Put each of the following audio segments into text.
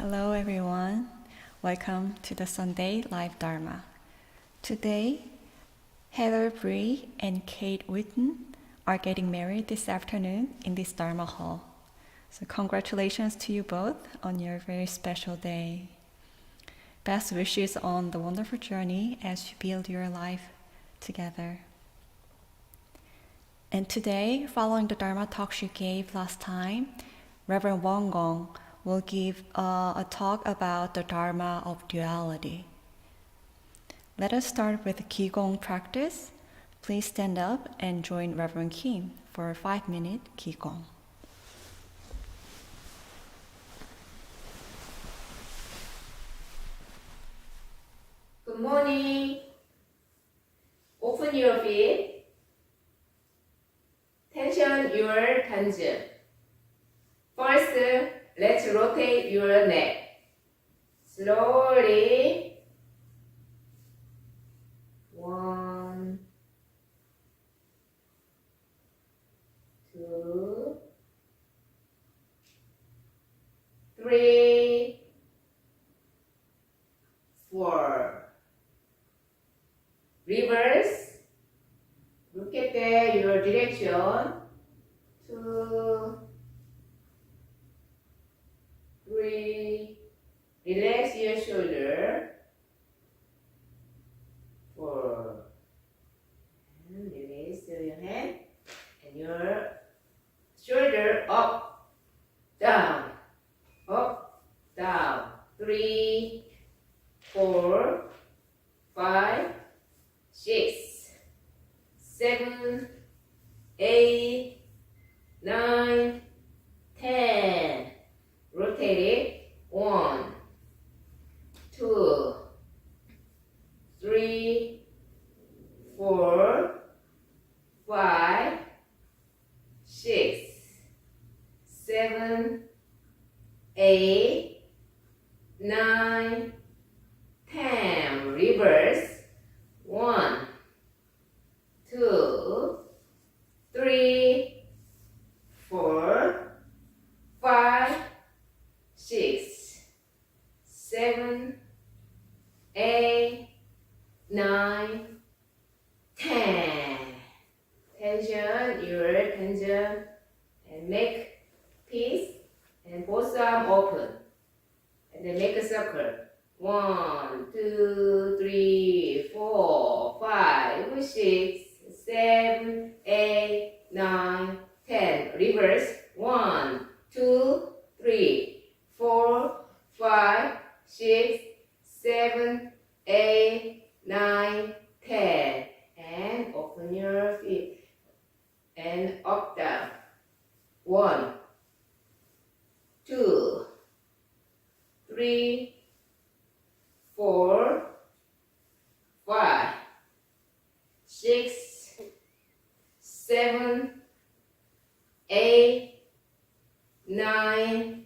Hello everyone, welcome to the Sunday Live Dharma. Today, Heather Bree and Kate Whitten are getting married this afternoon in this Dharma hall. So congratulations to you both on your very special day. Best wishes on the wonderful journey as you build your life together. And today, following the Dharma talk she gave last time, Reverend Kyong will give a talk about the Dharma of Duality. Let us start with the Kyong practice. Please stand up and join Reverend Kim for a 5-minute Kyong. Good morning. Open your feet. Tension your tension. First, let's rotate your neck. Slowly. 1, 2, 3, 4. Reverse. Look at your direction. 2, 3. Relax your shoulder. 4. And release your hand and your shoulder up, down, up, down. 3, 4, 5, 6, 7, 8, 9, 10. Rotate it. 1, 2, 3, 4, 5, 6, 7, 8, 9, 10. Reverse. 1, 2, 3, 4, 5, 6, 7, 8, 9, 10. Tension your tension and make peace and both arms open. And then make a circle. 1, 2, 3, 4, 5, 6, 7, 8, 9, 10. Reverse. 1, 2, 3, 4, 5, 6, 7, 8, 9, 10. And open your feet. And up, down. 1, 2, 3, 4, 5, 6, 7, 8, 9,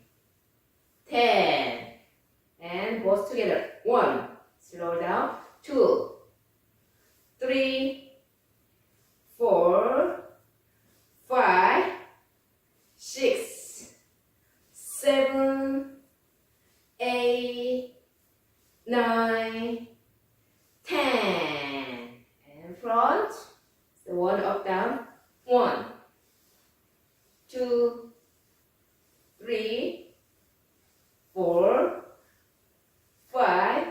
10. And both together. 1, slow down. 2, 3, 4, 5, 6, 7, 8, 9, 10. And front. The one up, down. 1, 2, 3, 4, 5,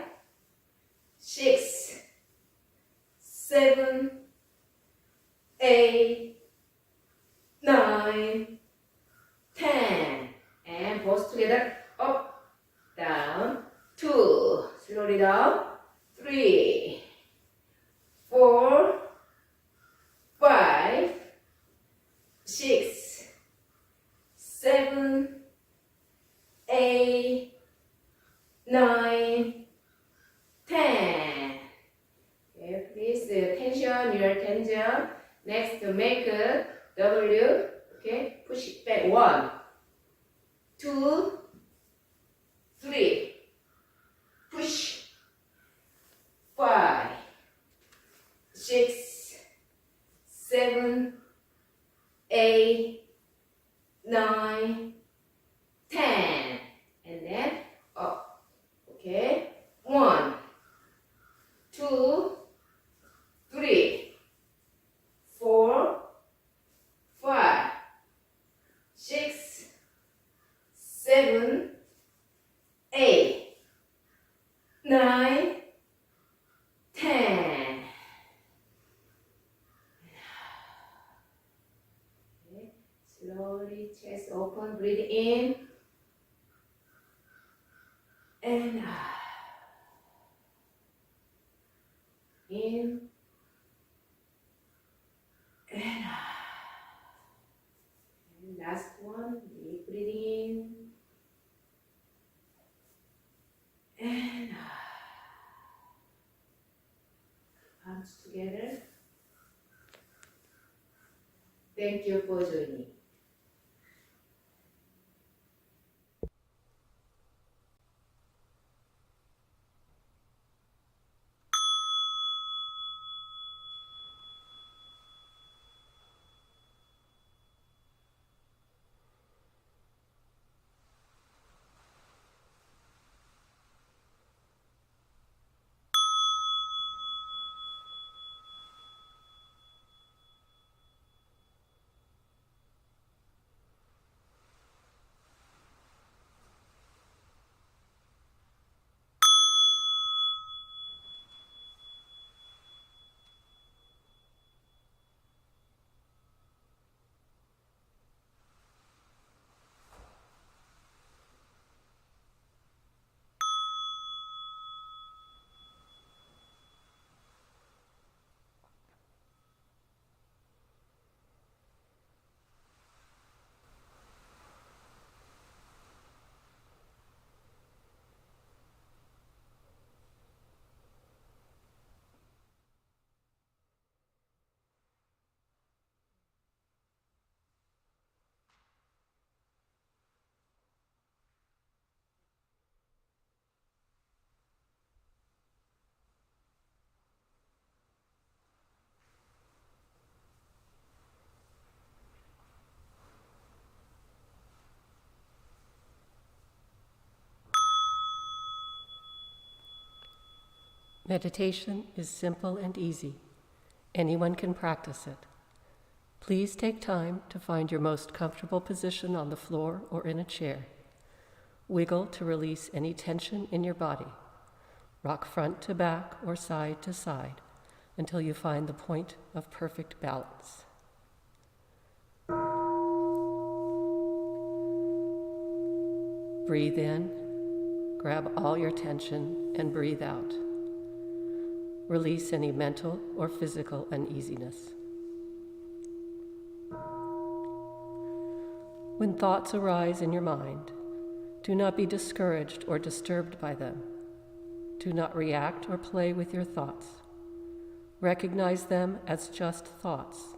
6, 7, 8, 9, 10. And both together. Up, down. 2. Slowly down. 3, 4, 5, 6, 7, 8, 9, 10. Okay, please tension your tension. Next, make a W. Okay, push it back. 1, 2, 3. Push. 5, 6, 7, 8, 9, 10. And then up. Okay. 1, 2, 3, 4, 5, 6, 7, 8, 9, 10. Okay. Slowly chest open, breathe in and out. In and out. And last one, deep breathing in and out. Arms together. Thank you for joining. Meditation is simple and easy. Anyone can practice it. Please take time to find your most comfortable position on the floor or in a chair. Wiggle to release any tension in your body. Rock front to back or side to side until you find the point of perfect balance. Breathe in, grab all your tension, and breathe out. Release any mental or physical uneasiness. When thoughts arise in your mind, do not be discouraged or disturbed by them. Do not react or play with your thoughts. Recognize them as just thoughts.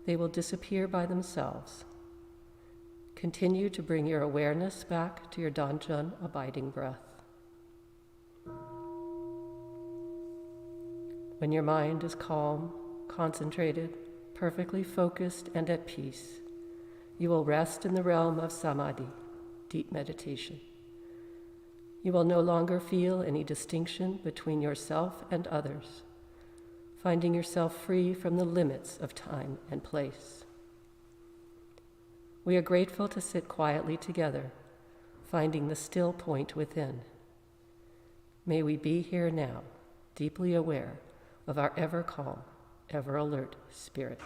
They will disappear by themselves. Continue to bring your awareness back to your Danjun abiding breath. When your mind is calm, concentrated, perfectly focused, and at peace, you will rest in the realm of samadhi, deep meditation. You will no longer feel any distinction between yourself and others, finding yourself free from the limits of time and place. We are grateful to sit quietly together, finding the still point within. May we be here now, deeply aware of our ever calm, ever alert spirit.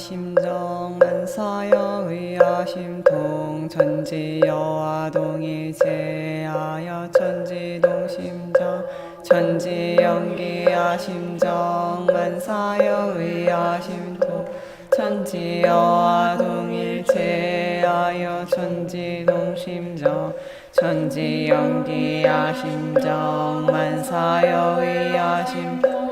의아심정 만사여 의아심통 천지여와 동일체하여 천지동심정 천지연기아심정 만사여 의아심통 천지여와 동일체하여 천지동심정 천지연기아심정 만사여 의아심통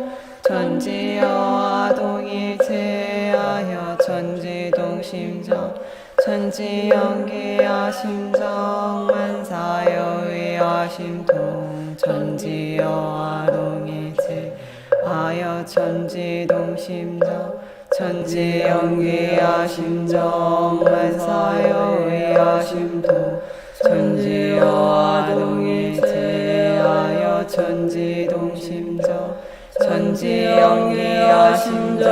천지여와 동일체하여 천지동심정 천지연기아심정 만사여 의아심통 천지여와 동일체하여 천지동심정 천지연기아심정 만사여 의아심통 천지여와 동일체하여 천지동심정 천지연기아심정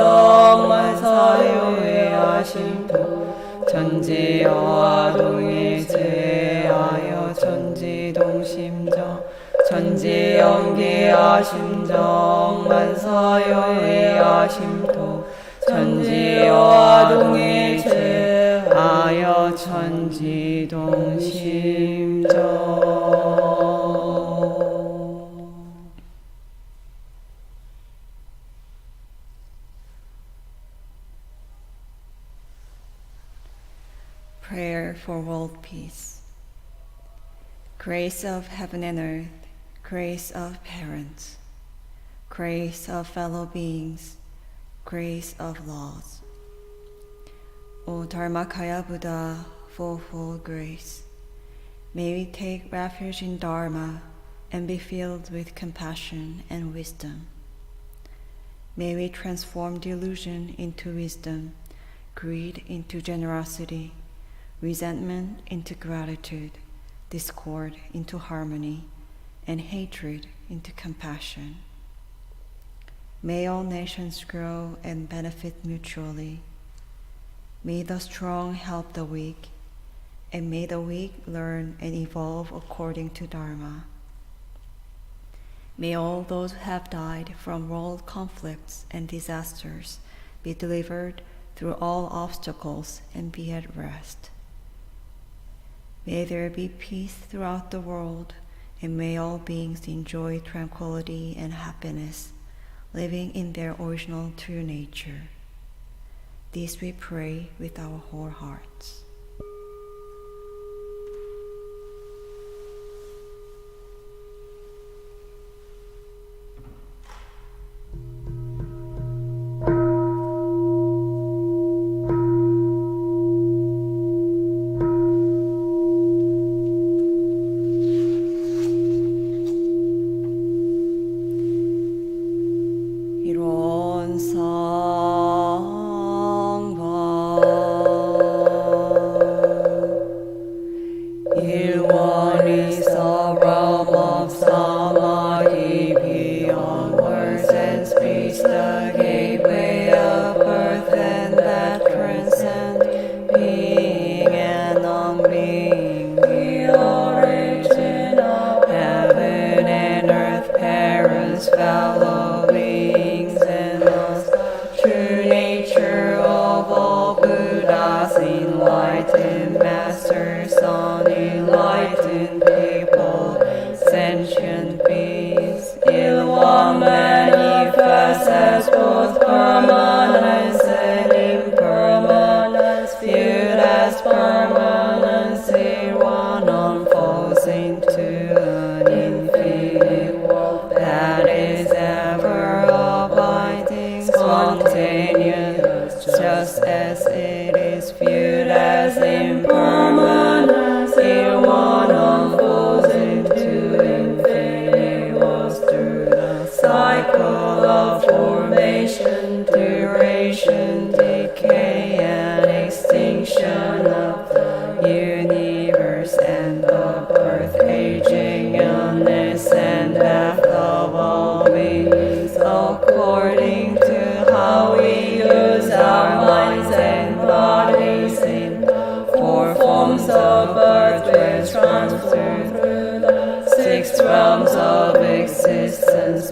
만사여 의아심통 천지여와 동일체하여 천지동심정 천지연기아심정 만사여 의아심통 천지여와 동일체하여 천지동심정. Prayer for world peace. Grace of heaven and earth, grace of parents, grace of fellow beings, grace of laws. O Dharmakaya Buddha, fourfold grace, may we take refuge in Dharma and be filled with compassion and wisdom. May we transform delusion into wisdom, greed into generosity, resentment into gratitude, discord into harmony, and hatred into compassion. May all nations grow and benefit mutually. May the strong help the weak, and may the weak learn and evolve according to Dharma. May all those who have died from world conflicts and disasters be delivered through all obstacles and be at rest. May there be peace throughout the world, and may all beings enjoy tranquility and happiness, living in their original true nature. This we pray with our whole hearts.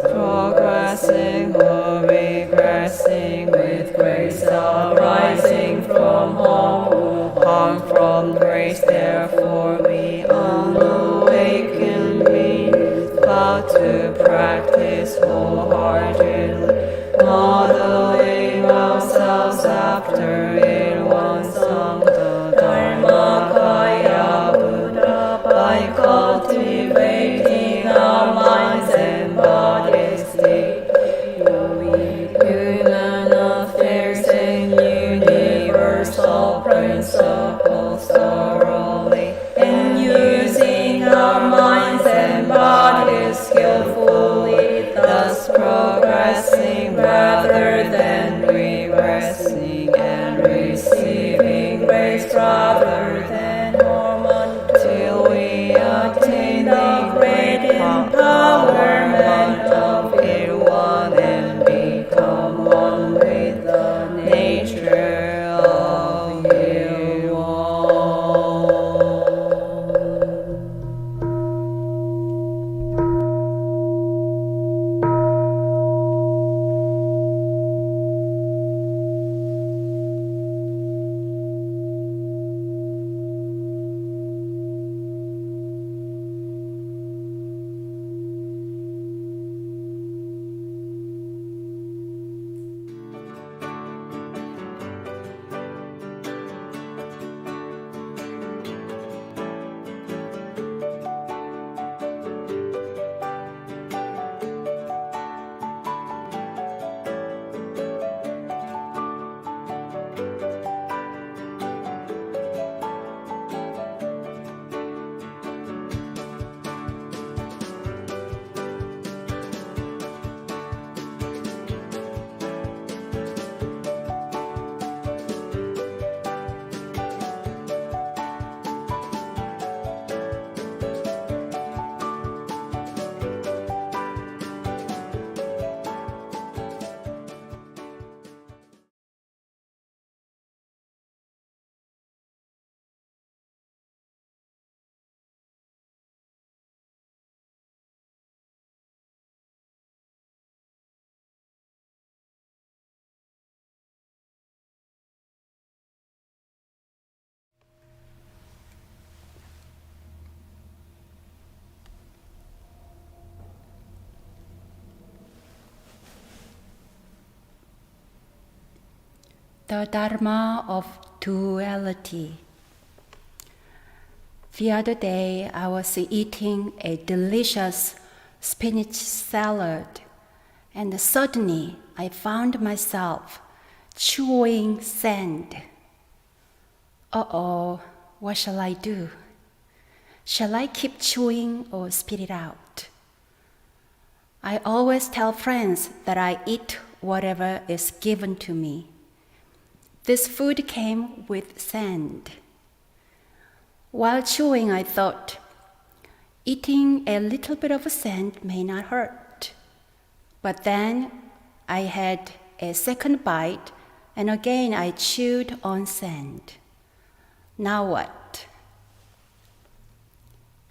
Progressing or regressing with grace arising. grace, therefore we unawakened beings how to practice wholeheartedly, modeling ourselves after it one song, the Dharma Kaya Buddha, by cultivating our minds and bodies deeply. Human affairs and universal principles thoroughly, and using our minds and bodies skillfully, thus progressing rather than regressing, and receiving grace rather than harm, until we attain the great empowerment of it one and become one with the nature of it one. The Dharma of Duality. The other day, I was eating a delicious spinach salad, and suddenly I found myself chewing sand. Uh-oh, what shall I do? Shall I keep chewing or spit it out? I always tell friends that I eat whatever is given to me. This food came with sand. While chewing, I thought, eating a little bit of sand may not hurt. But then I had a second bite, and again I chewed on sand. Now what?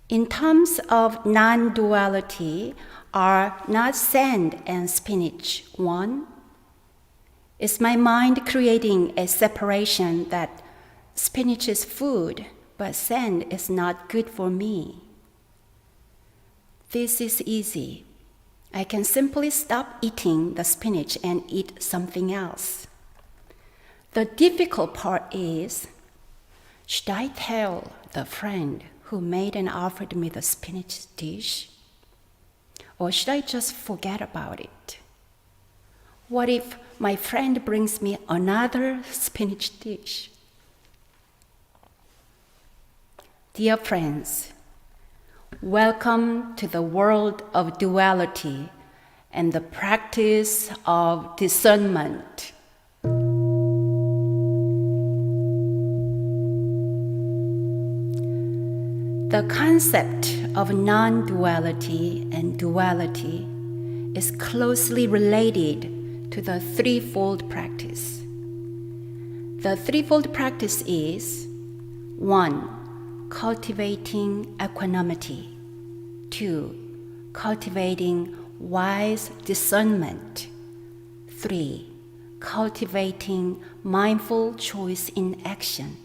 In terms of non-duality, are not sand and spinach one? Is my mind creating a separation that spinach is food, but sand is not good for me? This is easy. I can simply stop eating the spinach and eat something else. The difficult part is, should I tell the friend who made and offered me the spinach dish? Or should I just forget about it? What if my friend brings me another spinach dish? Dear friends, welcome to the world of duality and the practice of discernment. The concept of non-duality and duality is closely related to the threefold practice. The threefold practice is 1. Cultivating equanimity. 2. Cultivating wise discernment. 3. Cultivating mindful choice in action.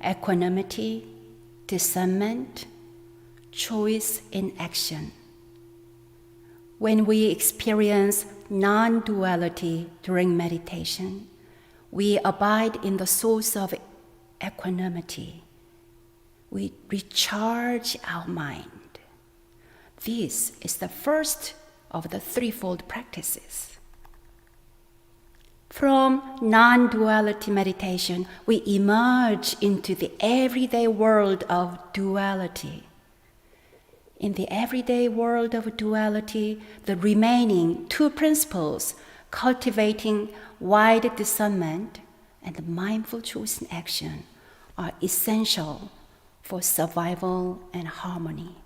equanimity, discernment, choice in action. When we experience non-duality during meditation, we abide in the source of equanimity. We recharge our mind. This is the first of the threefold practices. From non-duality meditation, we emerge into the everyday world of duality. In the everyday world of duality, the remaining two principles, cultivating wide discernment and mindful choice in action, are essential for survival and harmony.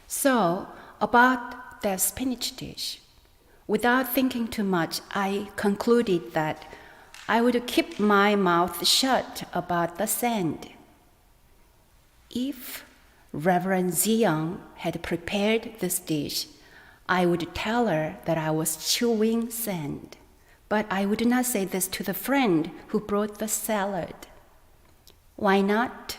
So, about that spinach dish, without thinking too much, I concluded that I would keep my mouth shut about the sand. If Reverend Kyong had prepared this dish, I would tell her that I was chewing sand. But I would not say this to the friend who brought the salad. Why not?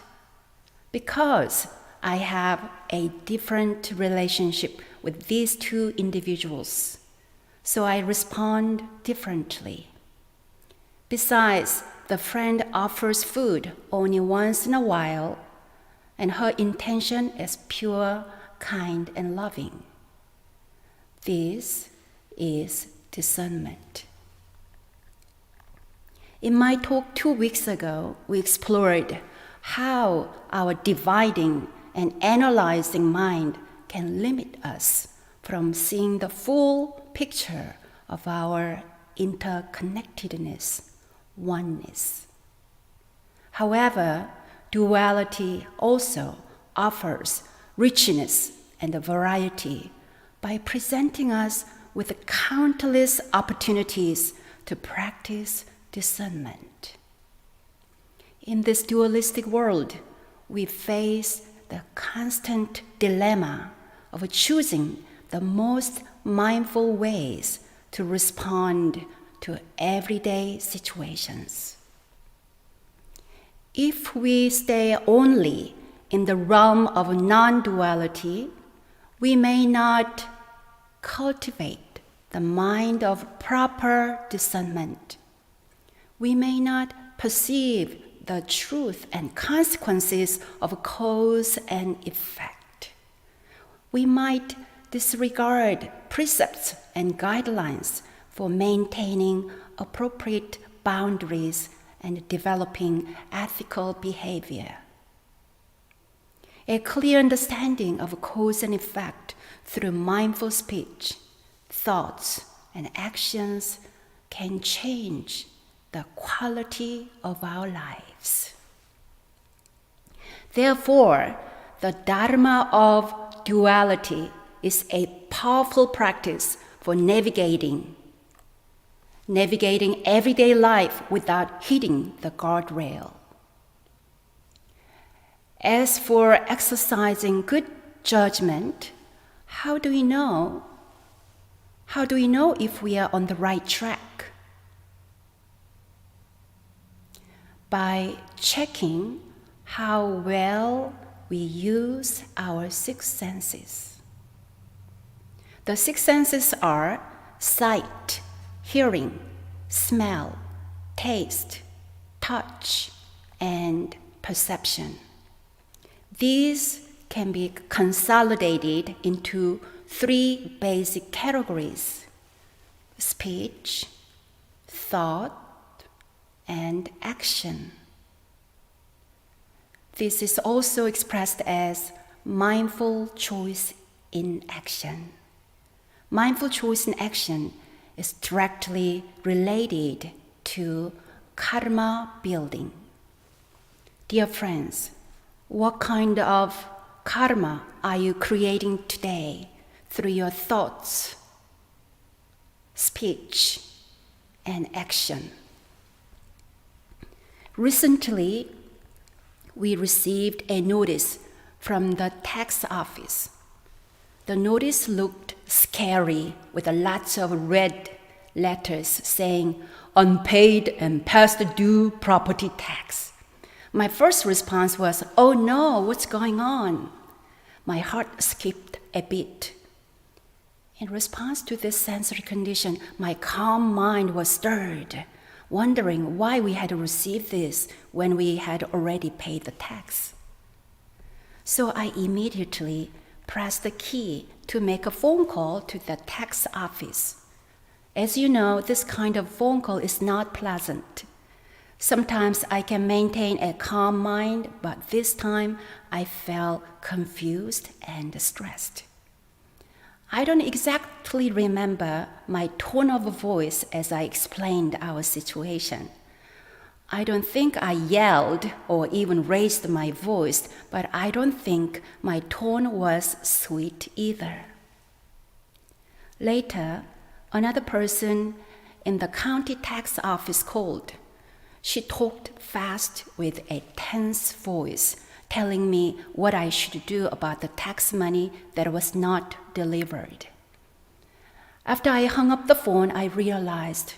Because I have a different relationship with these two individuals, so I respond differently. Besides, the friend offers food only once in a while, and her intention is pure, kind, and loving. This is discernment. In my talk 2 weeks ago, we explored how our dividing and analyzing mind can limit us from seeing the full picture of our interconnectedness, oneness. However, duality also offers richness and variety by presenting us with countless opportunities to practice discernment. In this dualistic world, we face the constant dilemma of choosing the most mindful ways to respond to everyday situations. If we stay only in the realm of non-duality, we may not cultivate the mind of proper discernment. We may not perceive the truth and consequences of cause and effect. We might disregard precepts and guidelines for maintaining appropriate boundaries and developing ethical behavior. A clear understanding of cause and effect through mindful speech, thoughts, and actions can change the quality of our lives. Therefore, the Dharma of Duality is a powerful practice for navigating everyday life without hitting the guardrail. As for exercising good judgment, how do we know if we are on the right track? By checking how well we use our 6 senses. The 6 senses are sight, hearing, smell, taste, touch, and perception. These can be consolidated into 3 basic categories: speech, thought, and action. This is also expressed as mindful choice in action. Mindful choice in action is directly related to karma building. Dear friends, what kind of karma are you creating today through your thoughts, speech, and action? Recently, we received a notice from the tax office. The notice looked scary with lots of red letters saying unpaid and past due property tax. My first response was, "Oh no, what's going on?" My heart skipped a bit. In response to this sensory condition, my calm mind was stirred, wondering why we had received this when we had already paid the tax. So I immediately pressed the key to make a phone call to the tax office. As you know, this kind of phone call is not pleasant. Sometimes I can maintain a calm mind, but this time I felt confused and stressed. I don't exactly remember my tone of voice as I explained our situation. I don't think I yelled or even raised my voice, but I don't think my tone was sweet either. Later, another person in the county tax office called. She talked fast with a tense voice, telling me what I should do about the tax money that was not delivered. After I hung up the phone, I realized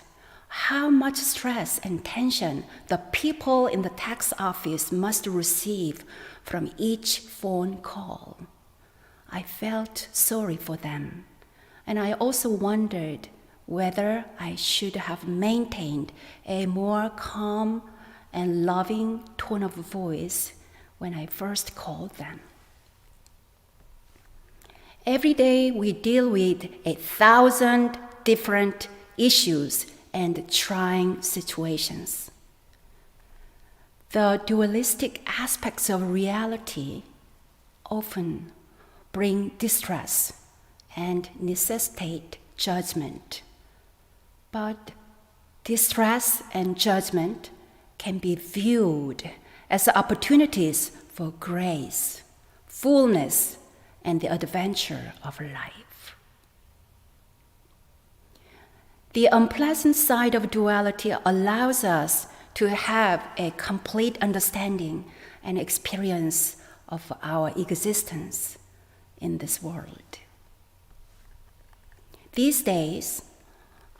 how much stress and tension the people in the tax office must receive from each phone call. I felt sorry for them, and I also wondered whether I should have maintained a more calm and loving tone of voice when I first called them. Every day we deal with 1,000 different issues and trying situations. The dualistic aspects of reality often bring distress and necessitate judgment. But distress and judgment can be viewed as opportunities for grace, fullness, and the adventure of life. The unpleasant side of duality allows us to have a complete understanding and experience of our existence in this world. These days,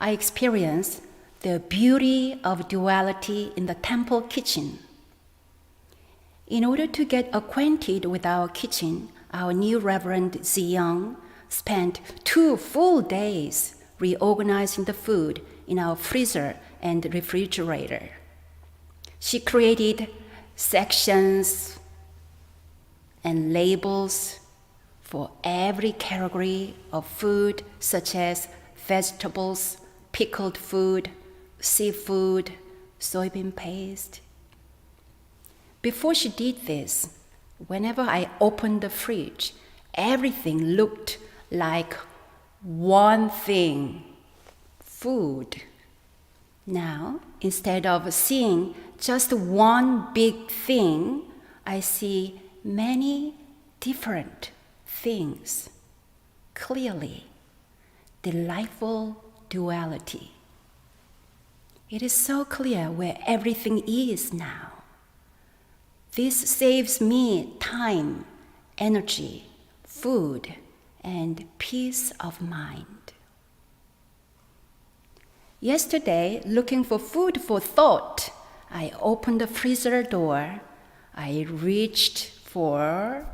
I experience the beauty of duality in the temple kitchen. In order to get acquainted with our kitchen, our new Reverend Kyong spent 2 full days reorganizing the food in our freezer and refrigerator. She created sections and labels for every category of food, such as vegetables, pickled food, seafood, soybean paste. Before she did this, whenever I opened the fridge, everything looked like one thing: food. Now, instead of seeing just one big thing, I see many different things clearly. Delightful duality. It is so clear where everything is now. This saves me time, energy, food, and peace of mind. Yesterday, looking for food for thought, I opened the freezer door. I reached for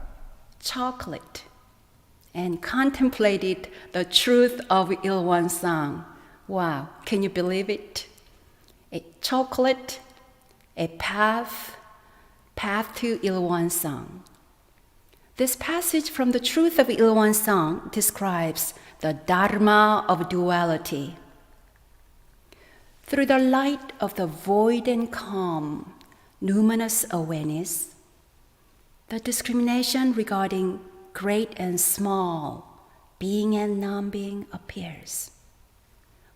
chocolate and contemplated the truth of Ilwan's song. Wow, can you believe it? A chocolate, a path to Ilwan's song. This passage from the truth of Ilwan's song describes the Dharma of Duality. Through the light of the void and calm, numinous awareness, the discrimination regarding great and small, being and non-being appears,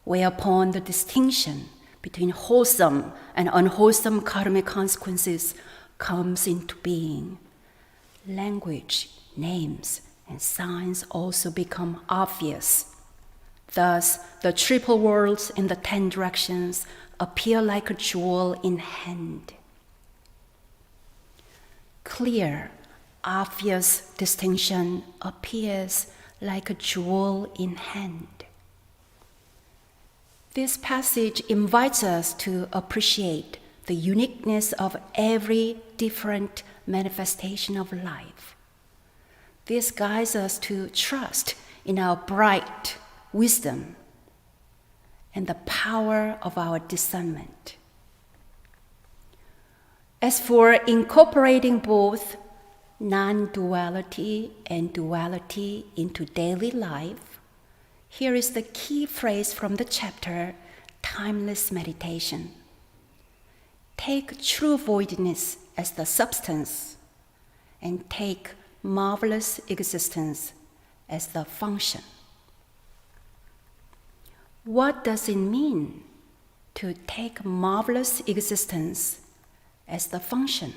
whereupon the distinction between wholesome and unwholesome karmic consequences comes into being. Language, names, and signs also become obvious. Thus, the triple worlds in the 10 directions appear like a jewel in hand. Clear, obvious distinction appears like a jewel in hand. This passage invites us to appreciate the the uniqueness of every different manifestation of life. This guides us to trust in our bright wisdom and the power of our discernment. As for incorporating both non-duality and duality into daily life, here is the key phrase from the chapter, Timeless Meditation. Take true voidness as the substance, and take marvelous existence as the function. What does it mean to take marvelous existence as the function?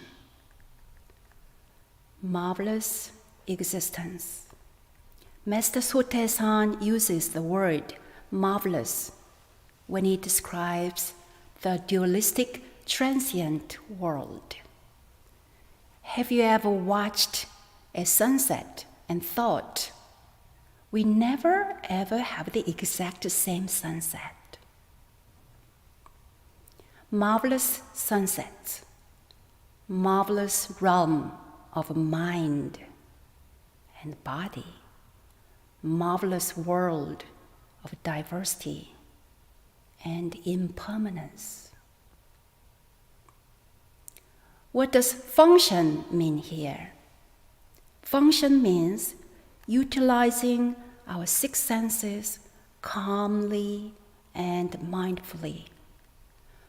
Marvelous existence. Master Sotaesan uses the word marvelous when he describes the dualistic transient world. Have you ever watched a sunset and thought, we never ever have the exact same sunset? Marvelous sunsets, marvelous realm of mind and body, marvelous world of diversity and impermanence. What does function mean here? Function means utilizing our six senses calmly and mindfully.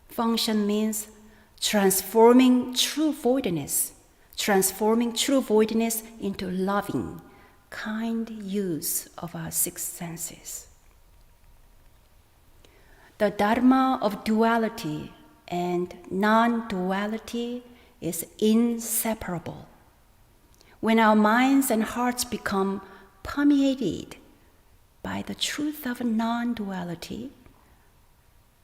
Function means transforming true voidness into loving, kind use of our six senses. The Dharma of duality and non-duality is inseparable. When our minds and hearts become permeated by the truth of non-duality,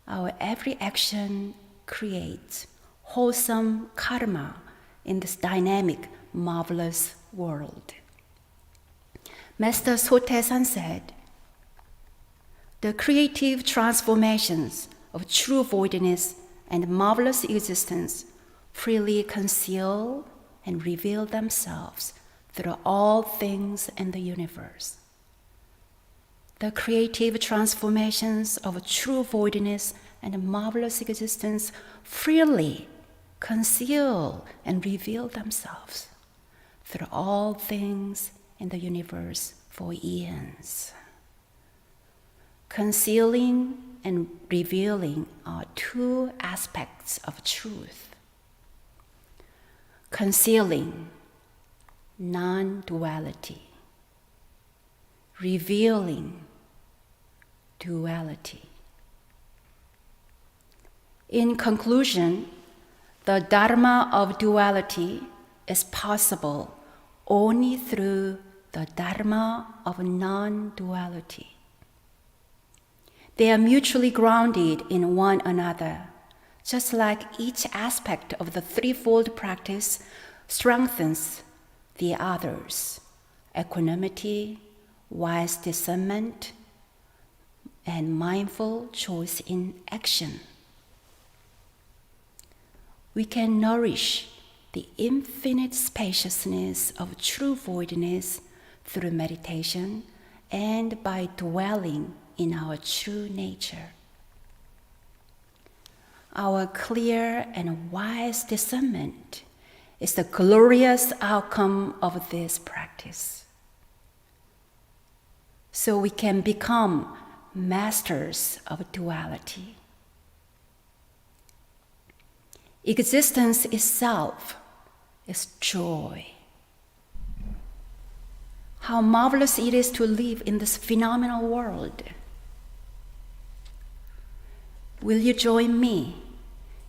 our every action creates wholesome karma in this dynamic, marvelous world. Master Sotaesan said, the creative transformations of true voidness and marvelous existence freely conceal and reveal themselves through all things in the universe. The creative transformations of true voidness and marvelous existence freely conceal and reveal themselves through all things in the universe for eons. Concealing and revealing are two aspects of truth. Concealing, non-duality. Revealing, duality. In conclusion, the Dharma of duality is possible only through the Dharma of non-duality. They are mutually grounded in one another, just like each aspect of the threefold practice strengthens the others: equanimity, wise discernment, and mindful choice in action. We can nourish the infinite spaciousness of true voidness through meditation and by dwelling in our true nature. Our clear and wise discernment is the glorious outcome of this practice. So we can become masters of duality. Existence itself is joy. How marvelous it is to live in this phenomenal world. Will you join me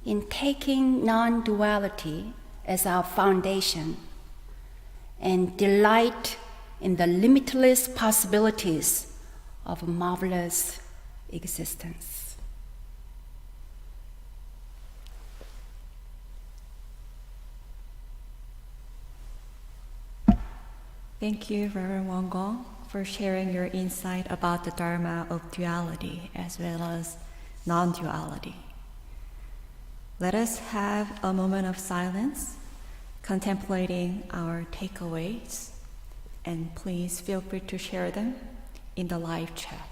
in taking non-duality as our foundation and delight in the limitless possibilities of marvelous existence? Thank you, Reverend Wonggong, for sharing your insight about the Dharma of duality as well as non-duality. Let us have a moment of silence, contemplating our takeaways, and please feel free to share them in the live chat.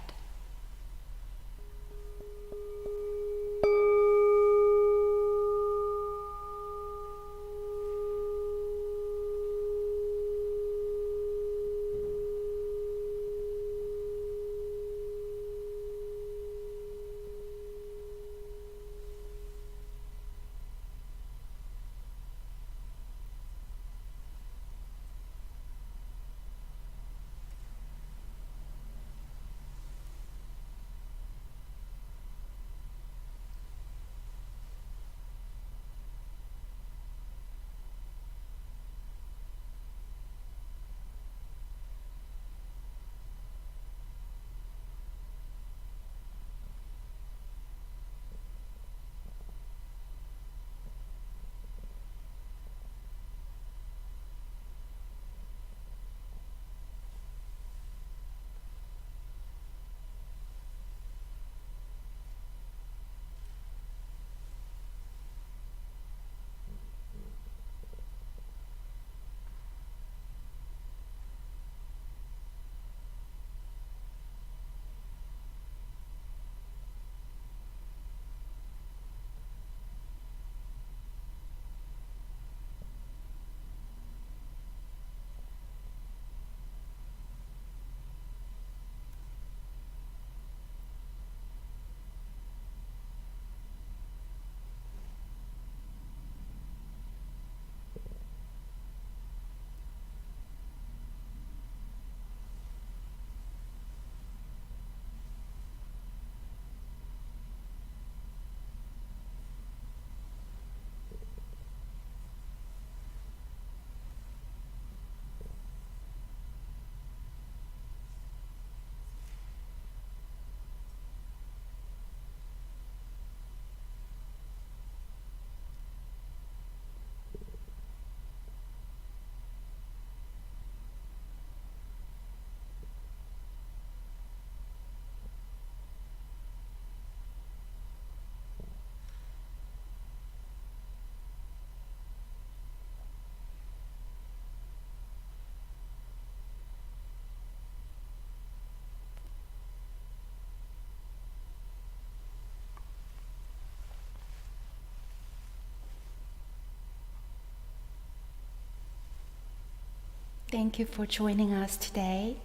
Thank you for joining us today.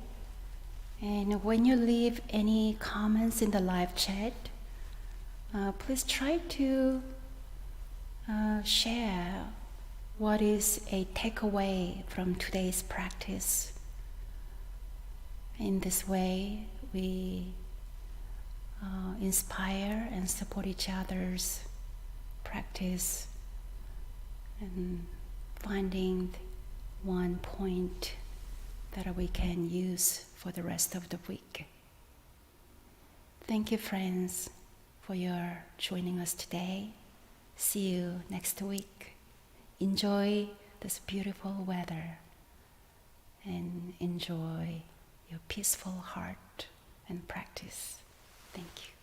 And when you leave any comments in the live chat, please try to share what is a takeaway from today's practice. In this way, we inspire and support each other's practice and finding one point that we can use for the rest of the week. Thank you, friends, for your joining us today. See you next week. Enjoy this beautiful weather and enjoy your peaceful heart and practice. Thank you.